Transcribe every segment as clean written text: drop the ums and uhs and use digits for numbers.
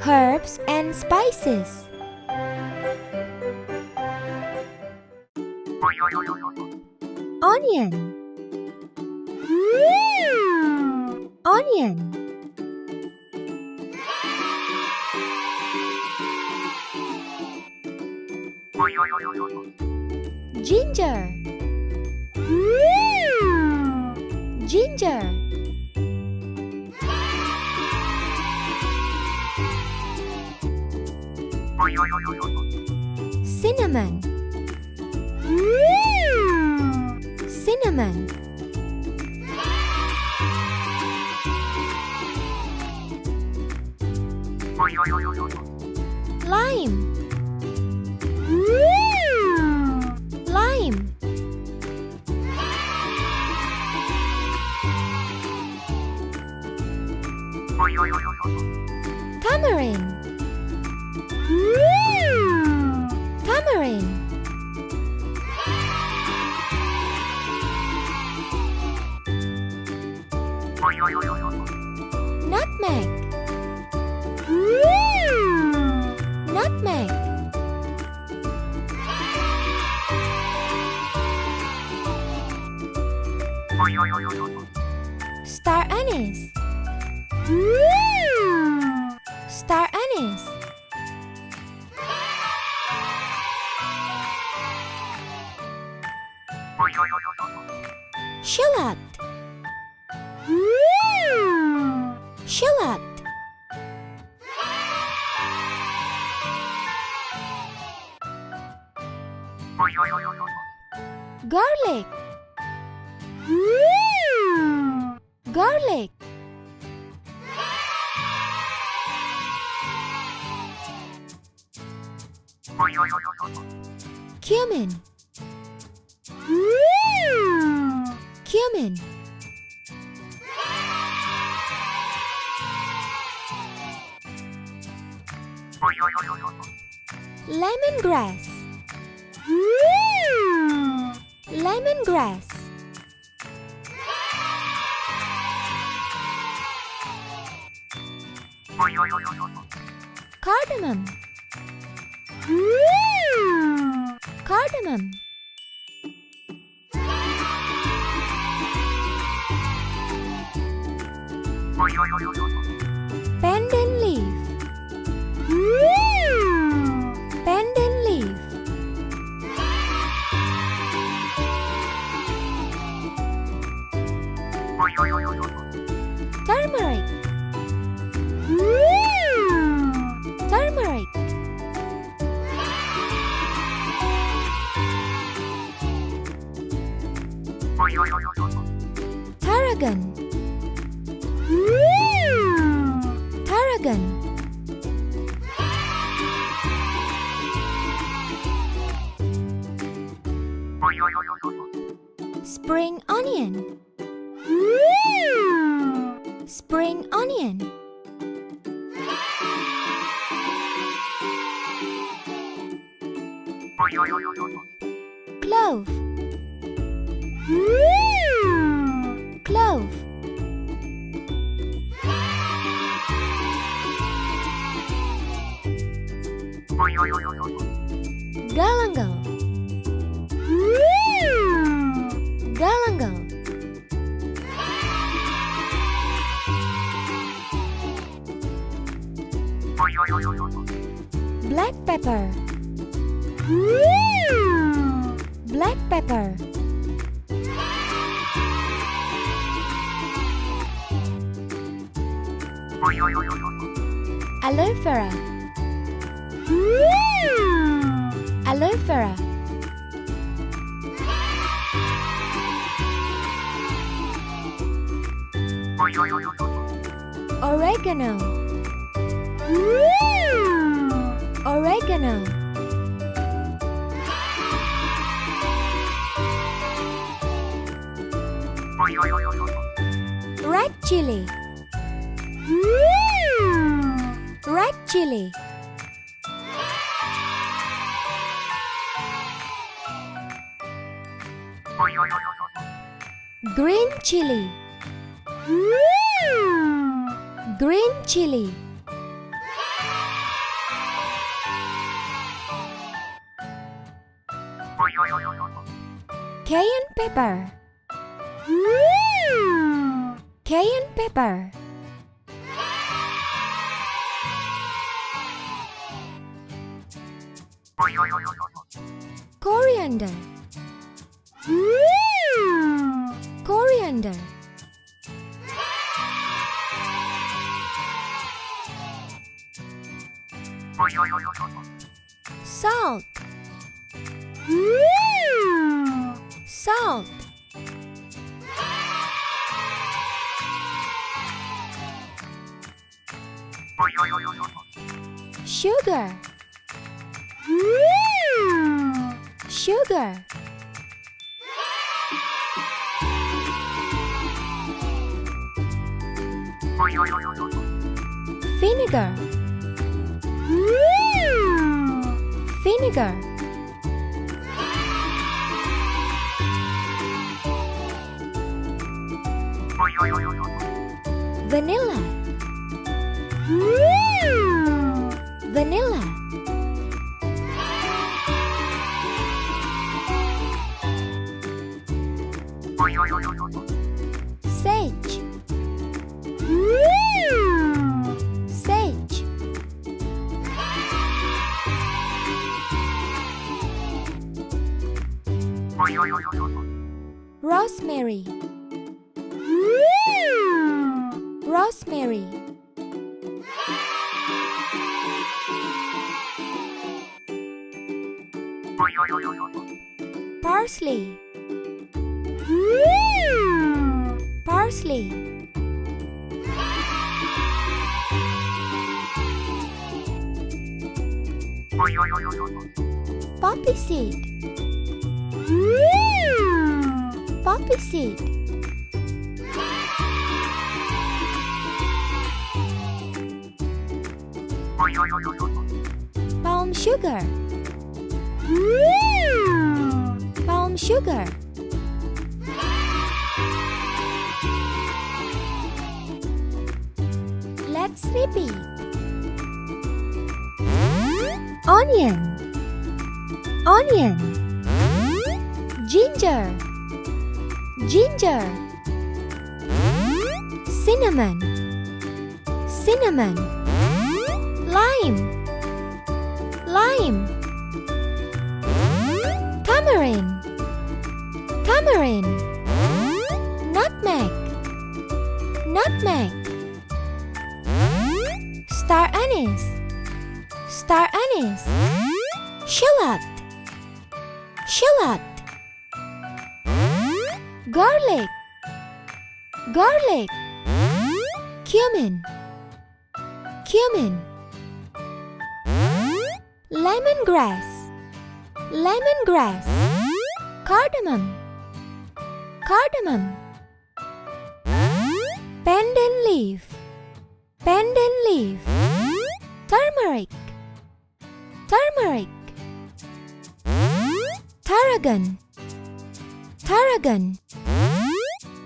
Herbs and spices. Onion. Onion. Ginger. Ginger. Cinnamon. Cinnamon. Lime. Lime. Tamarind. Tamarind. Nutmeg. Nutmeg. Star anise. Star anise. Shallot. Shallot. Garlic. Garlic. Cumin. Cumin. Lemongrass. Lemongrass. Cardamom. Cardamom. Pandan leaf. Pandan leaf. Turmeric. Turmeric. Tarragon. Tarragon. Spring onion. Spring onion. Clove. Clove. Galangal. Galangal. Black pepper. Black pepper. Aloe vera. Aloe vera. Oregano. Oregano. Red chilli. Red chilli. Green chilli. Green chilli. cayenne pepper, cayenne pepper, coriander, coriander, salt, salt, sugar, sugar, vinegar, vinegar, vanilla, vanilla, sage, sage, rosemary, rosemary, parsley, parsley, poppy seed, poppy seed, palm sugar, palm sugar, let's repeat. Onion, onion, ginger, ginger, cinnamon, cinnamon, lime, lime, tamarind, tamarind, nutmeg, nutmeg, star anise, star anise, shallot, shallot, garlic, garlic, cumin, cumin, lemongrass, lemongrass, cardamom, cardamom, pandan leaf, pandan leaf, turmeric, turmeric, tarragon, tarragon,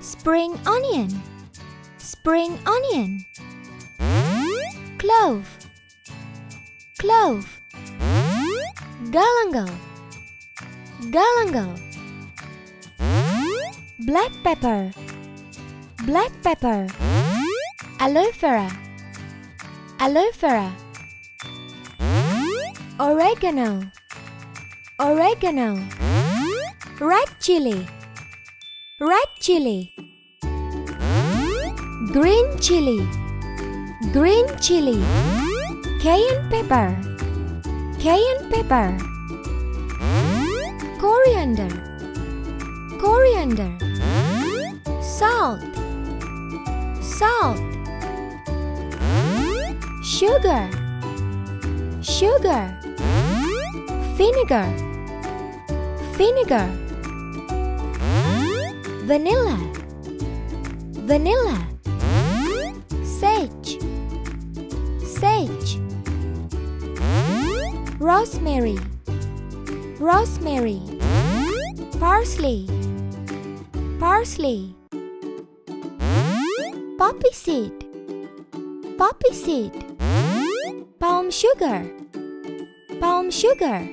spring onion, spring onion, clove, clove, galangal, galangal, black pepper, black pepper, aloe vera, aloe vera, oregano, oregano, red chilli, red chilli, green chilli, green chilli, cayenne pepper, cayenne pepper, coriander, coriander, salt, salt, sugar, sugar, vinegar, vinegar, vanilla, vanilla, sage, sage, rosemary, rosemary, parsley, parsley, poppy seed, poppy seed, palm sugar, palm sugar.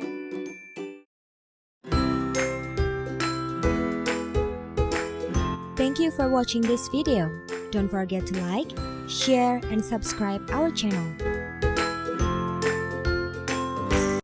Thank you for watching this video. Don't forget to like, share, and subscribe our channel.